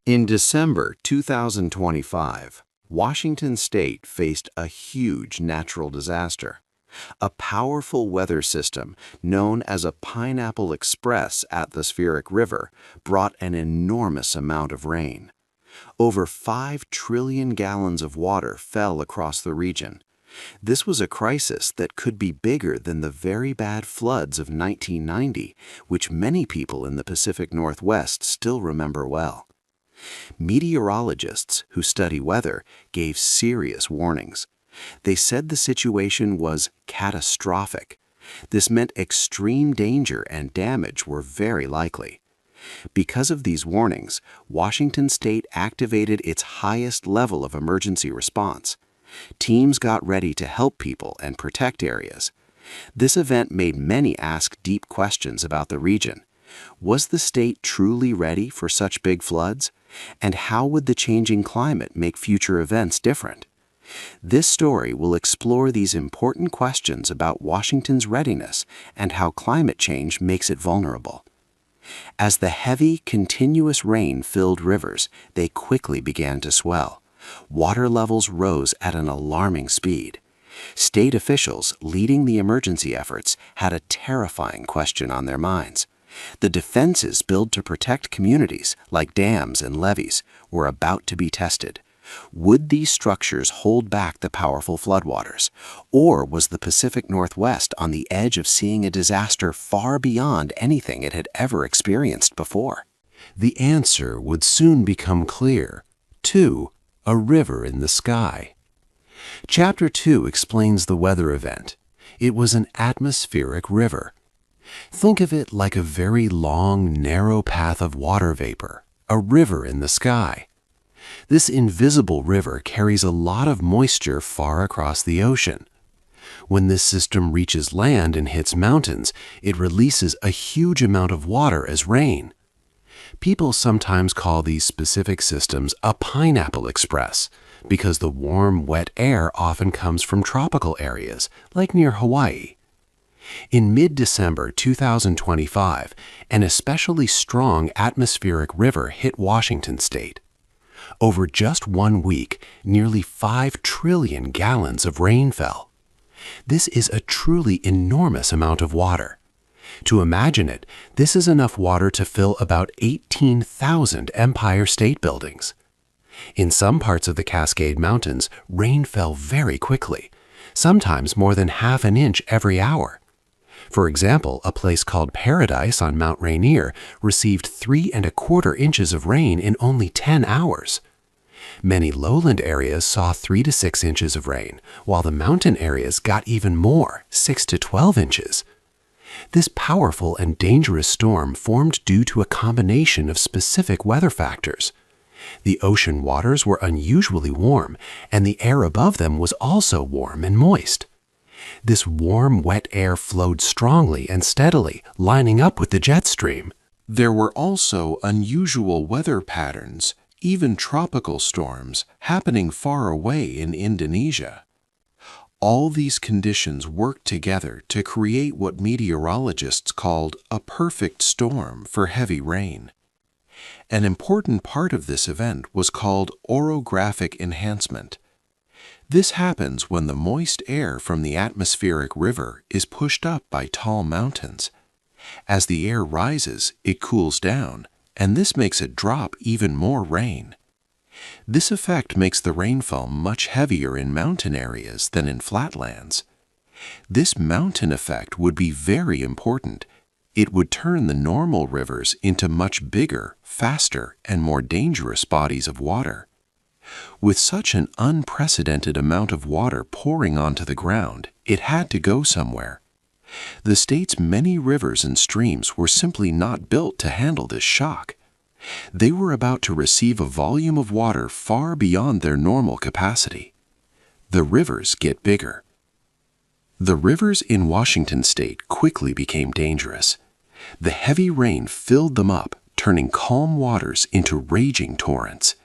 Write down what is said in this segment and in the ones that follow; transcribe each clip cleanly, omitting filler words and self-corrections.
In December 2025, Washington State faced a huge natural disaster. A powerful weather system known as a Pineapple Express atmospheric river brought an enormous amount of rain. Over 5 trillion gallons of water fell across the region. This was a crisis that could be bigger than the very bad floods of 1990, which many people in the Pacific Northwest still remember well. Meteorologists who study weather gave serious warnings. They said the situation was catastrophic. This meant extreme danger and damage were very likely. Because of these warnings, Washington State activated its highest level of emergency response. Teams got ready to help people and protect areas. This event made many ask deep questions about the region. Was the state truly ready for such big floods? And how would the changing climate make future events different? This story will explore these important questions about Washington's readiness and how climate change makes it vulnerable. As the heavy, continuous rain filled rivers, they quickly began to swell. Water levels rose at an alarming speed. State officials leading the emergency efforts had a terrifying question on their minds. The defenses built to protect communities, like dams and levees, were about to be tested. Would these structures hold back the powerful floodwaters? Or was the Pacific Northwest on the edge of seeing a disaster far beyond anything it had ever experienced before? The answer would soon become clear. 2. A river in the sky. Chapter 2 explains the weather event. It was an atmospheric river. Think of it like a very long, narrow path of water vapor, a river in the sky. This invisible river carries a lot of moisture far across the ocean. When this system reaches land and hits mountains, it releases a huge amount of water as rain. People sometimes call these specific systems a Pineapple Express because the warm, wet air often comes from tropical areas, like near Hawaii. In mid-December 2025, an especially strong atmospheric river hit Washington State. Over just 1 week, nearly 5 trillion gallons of rain fell. This is a truly enormous amount of water. To imagine it, this is enough water to fill about 18,000 Empire State Buildings. In some parts of the Cascade Mountains, rain fell very quickly, sometimes more than half an inch every hour. For example, a place called Paradise on Mount Rainier received 3¼ inches of rain in only 10 hours. Many lowland areas saw 3 to 6 inches of rain, while the mountain areas got even more, 6 to 12 inches. This powerful and dangerous storm formed due to a combination of specific weather factors. The ocean waters were unusually warm, and the air above them was also warm and moist. This warm, wet air flowed strongly and steadily, lining up with the jet stream. There were also unusual weather patterns, even tropical storms, happening far away in Indonesia. All these conditions worked together to create what meteorologists called a perfect storm for heavy rain. An important part of this event was called orographic enhancement. This happens when the moist air from the atmospheric river is pushed up by tall mountains. As the air rises, it cools down, and this makes it drop even more rain. This effect makes the rainfall much heavier in mountain areas than in flatlands. This mountain effect would be very important. It would turn the normal rivers into much bigger, faster, and more dangerous bodies of water. With such an unprecedented amount of water pouring onto the ground, it had to go somewhere. The state's many rivers and streams were simply not built to handle this shock. They were about to receive a volume of water far beyond their normal capacity. The rivers get bigger. The rivers in Washington State quickly became dangerous. The heavy rain filled them up, turning calm waters into raging torrents.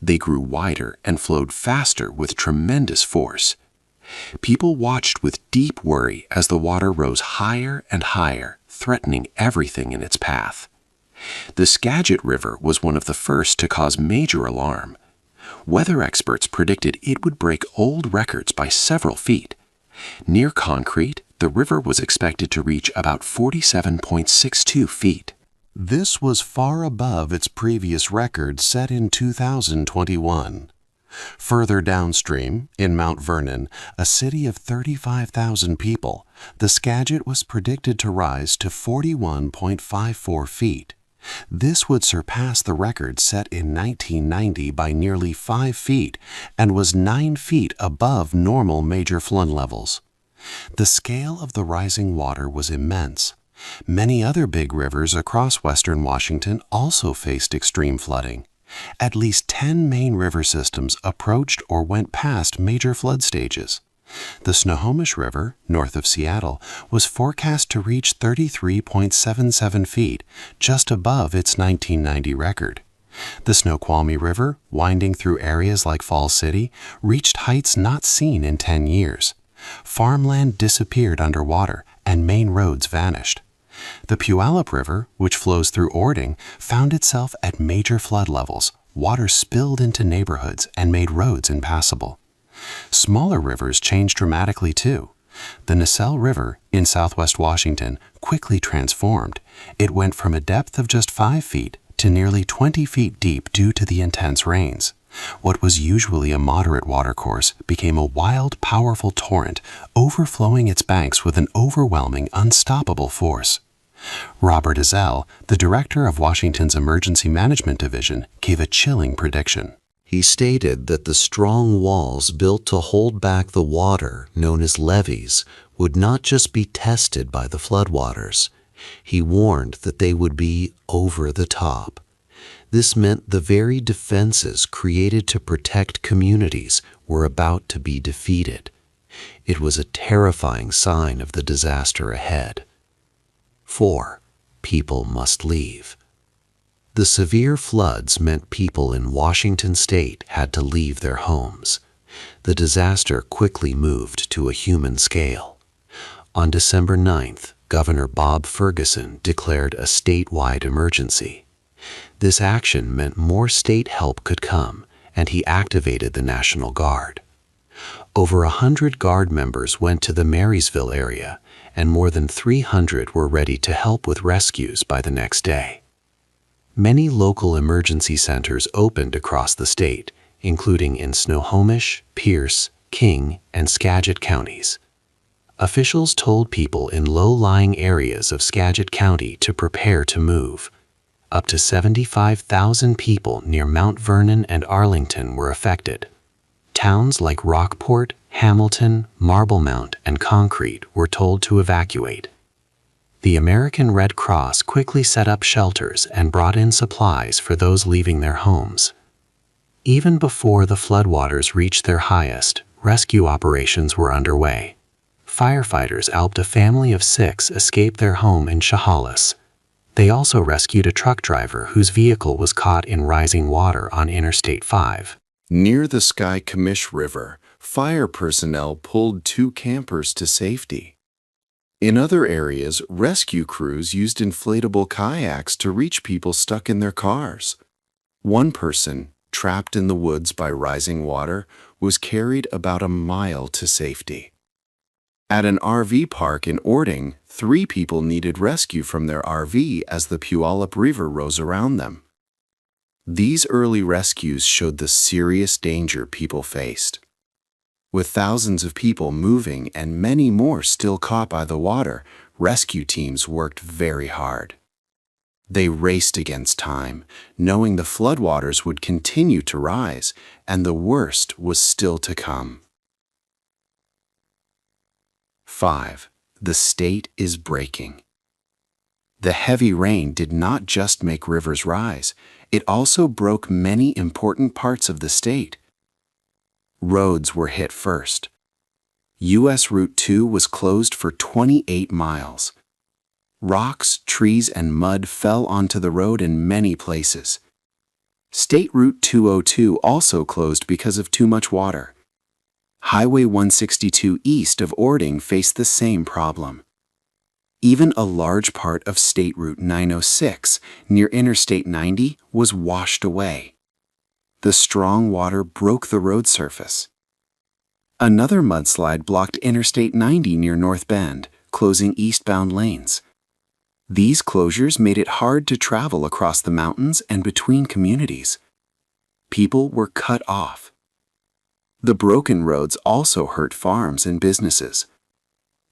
They grew wider and flowed faster with tremendous force. People watched with deep worry as the water rose higher and higher, threatening everything in its path. The Skagit River was one of the first to cause major alarm. Weather experts predicted it would break old records by several feet. Near Concrete, the river was expected to reach about 47.62 feet. This was far above its previous record set in 2021. Further downstream, in Mount Vernon, a city of 35,000 people, the Skagit was predicted to rise to 41.54 feet. This would surpass the record set in 1990 by nearly 5 feet and was 9 feet above normal major flood levels. The scale of the rising water was immense. Many other big rivers across western Washington also faced extreme flooding. At least 10 main river systems approached or went past major flood stages. The Snohomish River, north of Seattle, was forecast to reach 33.77 feet, just above its 1990 record. The Snoqualmie River, winding through areas like Falls City, reached heights not seen in 10 years. Farmland disappeared underwater, and main roads vanished. The Puyallup River, which flows through Ording, found itself at major flood levels. Water spilled into neighborhoods and made roads impassable. Smaller rivers changed dramatically too. The Nassau River in southwest Washington quickly transformed. It went from a depth of just 5 feet to nearly 20 feet deep due to the intense rains. What was usually a moderate watercourse became a wild, powerful torrent, overflowing its banks with an overwhelming, unstoppable force. Robert Ezell, the director of Washington's Emergency Management Division, gave a chilling prediction. He stated that the strong walls built to hold back the water, known as levees, would not just be tested by the floodwaters. He warned that they would be over the top. This meant the very defenses created to protect communities were about to be defeated. It was a terrifying sign of the disaster ahead. 4. People must leave. The severe floods meant people in Washington state had to leave their homes. The disaster quickly moved to a human scale. On December 9th, Governor Bob Ferguson declared a statewide emergency. This action meant more state help could come, and he activated the National Guard. Over 100 Guard members went to the Marysville area, and more than 300 were ready to help with rescues by the next day. Many local emergency centers opened across the state, including in Snohomish, Pierce, King, and Skagit counties. Officials told people in low-lying areas of Skagit County to prepare to move. Up to 75,000 people near Mount Vernon and Arlington were affected. Towns like Rockport, Hamilton, Marblemount, and Concrete were told to evacuate. The American Red Cross quickly set up shelters and brought in supplies for those leaving their homes. Even before the floodwaters reached their highest, rescue operations were underway. Firefighters helped a family of 6 escape their home in Chehalis. They also rescued a truck driver whose vehicle was caught in rising water on Interstate 5. Near the Skykomish River, fire personnel pulled 2 campers to safety. In other areas, rescue crews used inflatable kayaks to reach people stuck in their cars. One person, trapped in the woods by rising water, was carried about a mile to safety. At an RV park in Ording, 3 people needed rescue from their RV as the Puyallup River rose around them. These early rescues showed the serious danger people faced. With thousands of people moving and many more still caught by the water, rescue teams worked very hard. They raced against time, knowing the floodwaters would continue to rise and the worst was still to come. 5. The state is breaking. The heavy rain did not just make rivers rise, it also broke many important parts of the state. Roads were hit first. U.S. Route 2 was closed for 28 miles. Rocks, trees, and mud fell onto the road in many places. State Route 202 also closed because of too much water. Highway 162 east of Ording faced the same problem. Even a large part of State Route 906 near Interstate 90 was washed away. The strong water broke the road surface. Another mudslide blocked Interstate 90 near North Bend, closing eastbound lanes. These closures made it hard to travel across the mountains and between communities. People were cut off. The broken roads also hurt farms and businesses.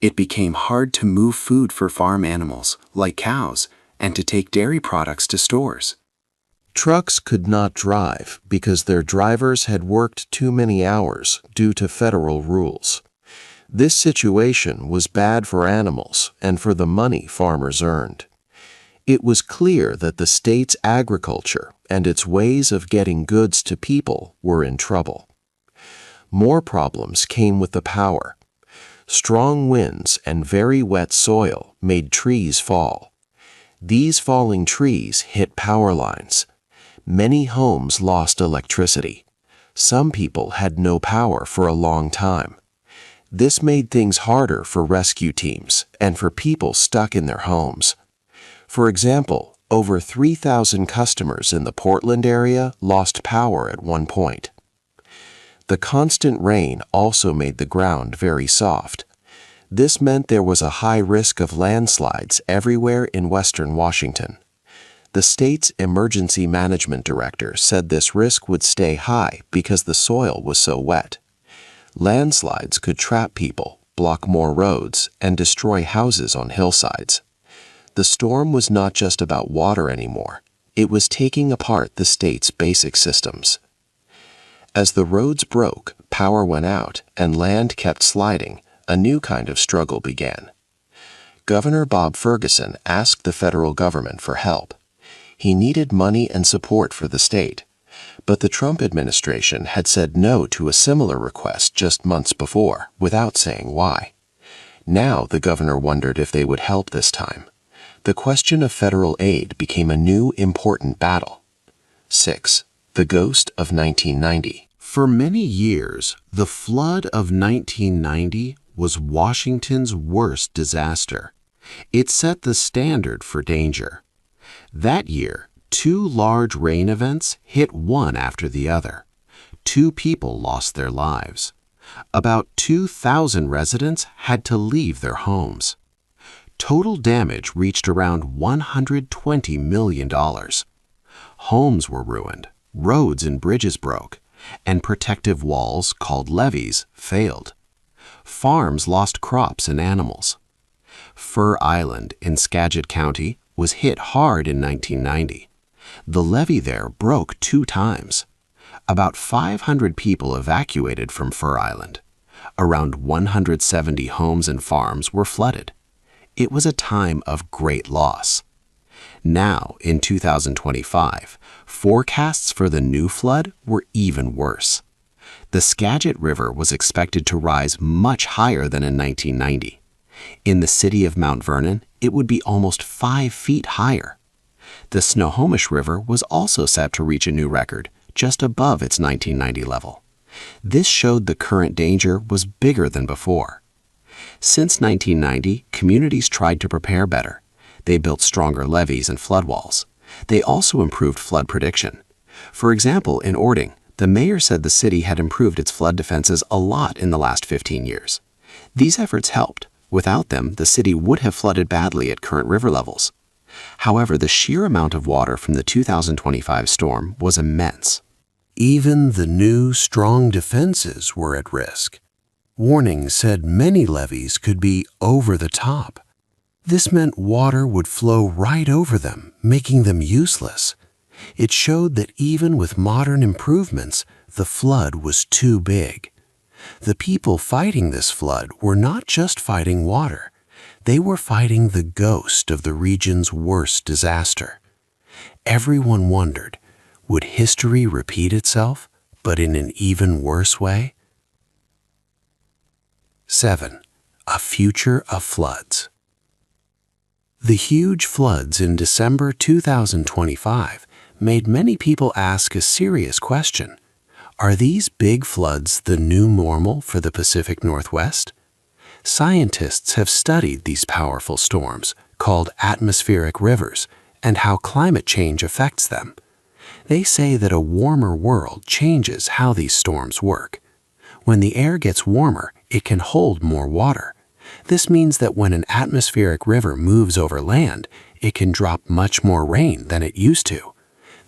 It became hard to move food for farm animals, like cows, and to take dairy products to stores. Trucks could not drive because their drivers had worked too many hours due to federal rules. This situation was bad for animals and for the money farmers earned. It was clear that the state's agriculture and its ways of getting goods to people were in trouble. More problems came with the power. Strong winds and very wet soil made trees fall. These falling trees hit power lines. Many homes lost electricity. Some people had no power for a long time. This made things harder for rescue teams and for people stuck in their homes. For example, over 3,000 customers in the Portland area lost power at one point. The constant rain also made the ground very soft. This meant there was a high risk of landslides everywhere in western Washington. The state's emergency management director said this risk would stay high because the soil was so wet. Landslides could trap people, block more roads, and destroy houses on hillsides. The storm was not just about water anymore. It was taking apart the state's basic systems. As the roads broke, power went out, and land kept sliding, a new kind of struggle began. Governor Bob Ferguson asked the federal government for help. He needed money and support for the state, but the Trump administration had said no to a similar request just months before, without saying why. Now the governor wondered if they would help this time. The question of federal aid became a new important battle. 6. The Ghost of 1990. For many years, the flood of 1990 was Washington's worst disaster. It set the standard for danger. That year, 2 large rain events hit one after the other. 2 people lost their lives. About 2,000 residents had to leave their homes. Total damage reached around $120 million. Homes were ruined, roads and bridges broke, and protective walls, called levees, failed. Farms lost crops and animals. Fur Island in Skagit County was hit hard in 1990. The levee there broke 2 times. About 500 people evacuated from Fur Island. Around 170 homes and farms were flooded. It was a time of great loss. Now, in 2025, forecasts for the new flood were even worse. The Skagit River was expected to rise much higher than in 1990. In the city of Mount Vernon, it would be almost 5 feet higher. The Snohomish River was also set to reach a new record, just above its 1990 level. This showed the current danger was bigger than before. Since 1990, communities tried to prepare better. They built stronger levees and flood walls. They also improved flood prediction. For example, in Orting, the mayor said the city had improved its flood defenses a lot in the last 15 years. These efforts helped. Without them, the city would have flooded badly at current river levels. However, the sheer amount of water from the 2025 storm was immense. Even the new strong defenses were at risk. Warnings said many levees could be over the top. This meant water would flow right over them, making them useless. It showed that even with modern improvements, the flood was too big. The people fighting this flood were not just fighting water. They were fighting the ghost of the region's worst disaster. Everyone wondered, would history repeat itself, but in an even worse way? 7. A future of floods. The huge floods in December 2025 made many people ask a serious question. Are these big floods the new normal for the Pacific Northwest? Scientists have studied these powerful storms, called atmospheric rivers, and how climate change affects them. They say that a warmer world changes how these storms work. When the air gets warmer, it can hold more water. This means that when an atmospheric river moves over land, it can drop much more rain than it used to.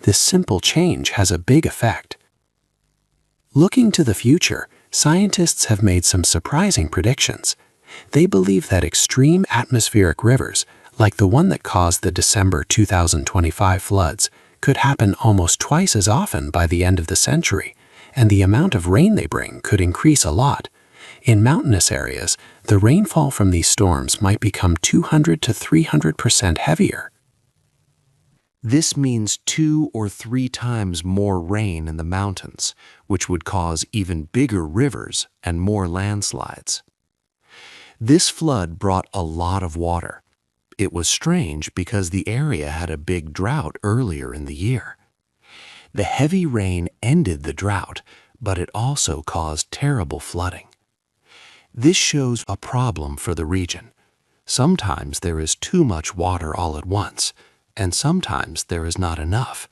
This simple change has a big effect. Looking to the future, scientists have made some surprising predictions. They believe that extreme atmospheric rivers, like the one that caused the December 2025 floods, could happen almost twice as often by the end of the century, and the amount of rain they bring could increase a lot. In mountainous areas, the rainfall from these storms might become 200 to 300% heavier. This means 2 or 3 times more rain in the mountains, which would cause even bigger rivers and more landslides. This flood brought a lot of water. It was strange because the area had a big drought earlier in the year. The heavy rain ended the drought, but it also caused terrible flooding. This shows a problem for the region. Sometimes there is too much water all at once, and sometimes there is not enough.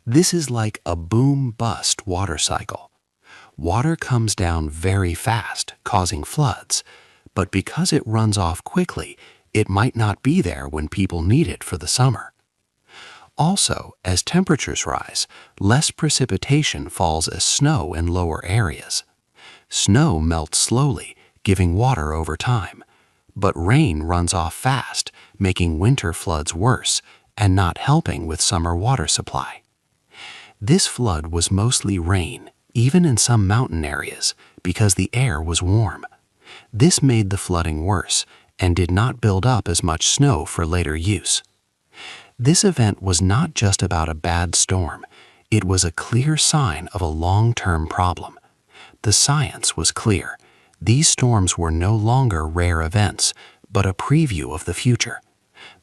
This is like a boom-bust water cycle. Water comes down very fast, causing floods, but because it runs off quickly, it might not be there when people need it for the summer. Also, as temperatures rise, less precipitation falls as snow in lower areas. Snow melts slowly, giving water over time, but rain runs off fast, making winter floods worse and not helping with summer water supply. This flood was mostly rain, even in some mountain areas, because the air was warm. This made the flooding worse and did not build up as much snow for later use. This event was not just about a bad storm. It was a clear sign of a long-term problem. The science was clear. These storms were no longer rare events, but a preview of the future.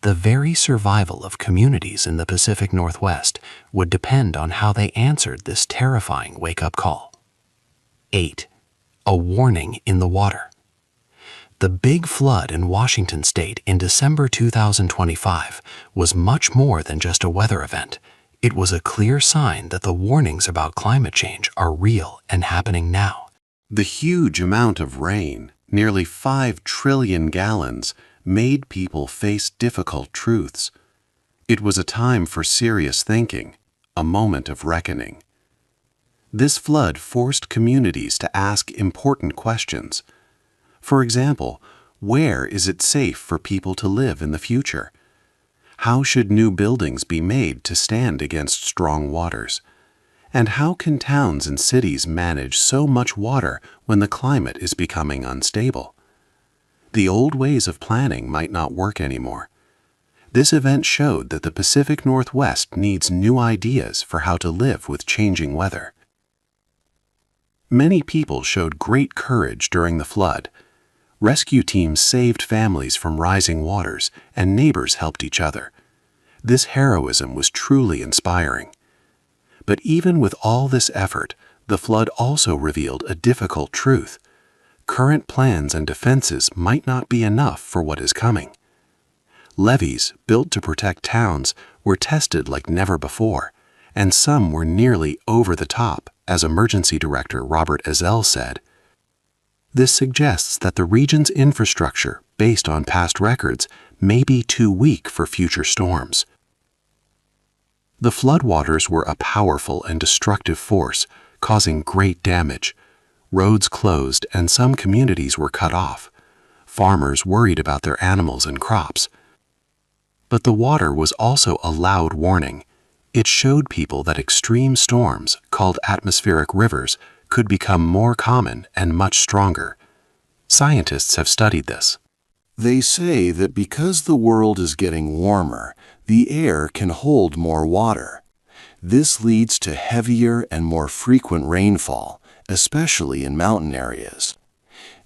The very survival of communities in the Pacific Northwest would depend on how they answered this terrifying wake-up call. 8. A warning in the water. The big flood in Washington state in December 2025 was much more than just a weather event. It was a clear sign that the warnings about climate change are real and happening now. The huge amount of rain, nearly 5 trillion gallons, made people face difficult truths. It was a time for serious thinking, a moment of reckoning. This flood forced communities to ask important questions. For example, where is it safe for people to live in the future? How should new buildings be made to stand against strong waters? And how can towns and cities manage so much water when the climate is becoming unstable? The old ways of planning might not work anymore. This event showed that the Pacific Northwest needs new ideas for how to live with changing weather. Many people showed great courage during the flood. Rescue teams saved families from rising waters, and neighbors helped each other. This heroism was truly inspiring. But even with all this effort, the flood also revealed a difficult truth. Current plans and defenses might not be enough for what is coming. Levees built to protect towns were tested like never before, and some were nearly over the top, as Emergency Director Robert Ezell said. This suggests that the region's infrastructure, based on past records, may be too weak for future storms. The floodwaters were a powerful and destructive force, causing great damage. Roads closed and some communities were cut off. Farmers worried about their animals and crops. But the water was also a loud warning. It showed people that extreme storms, called atmospheric rivers, could become more common and much stronger. Scientists have studied this. They say that because the world is getting warmer, the air can hold more water. This leads to heavier and more frequent rainfall, especially in mountain areas.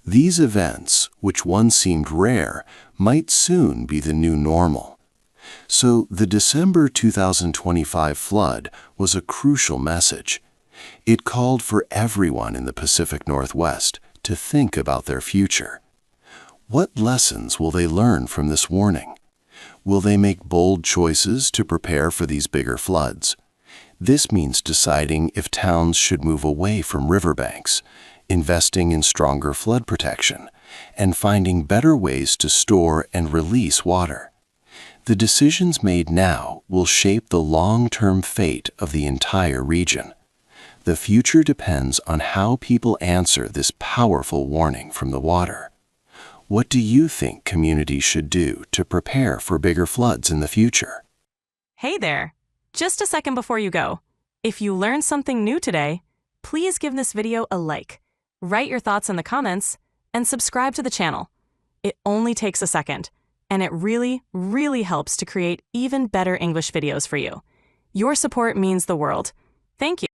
These events, which once seemed rare, might soon be the new normal. So the December 2025 flood was a crucial message. It called for everyone in the Pacific Northwest to think about their future. What lessons will they learn from this warning? Will they make bold choices to prepare for these bigger floods? This means deciding if towns should move away from riverbanks, investing in stronger flood protection, and finding better ways to store and release water. The decisions made now will shape the long-term fate of the entire region. The future depends on how people answer this powerful warning from the water. What do you think communities should do to prepare for bigger floods in the future? Hey there! Just a second before you go. If you learned something new today, please give this video a like, write your thoughts in the comments, and subscribe to the channel. It only takes a second, and it really, really helps to create even better English videos for you. Your support means the world. Thank you.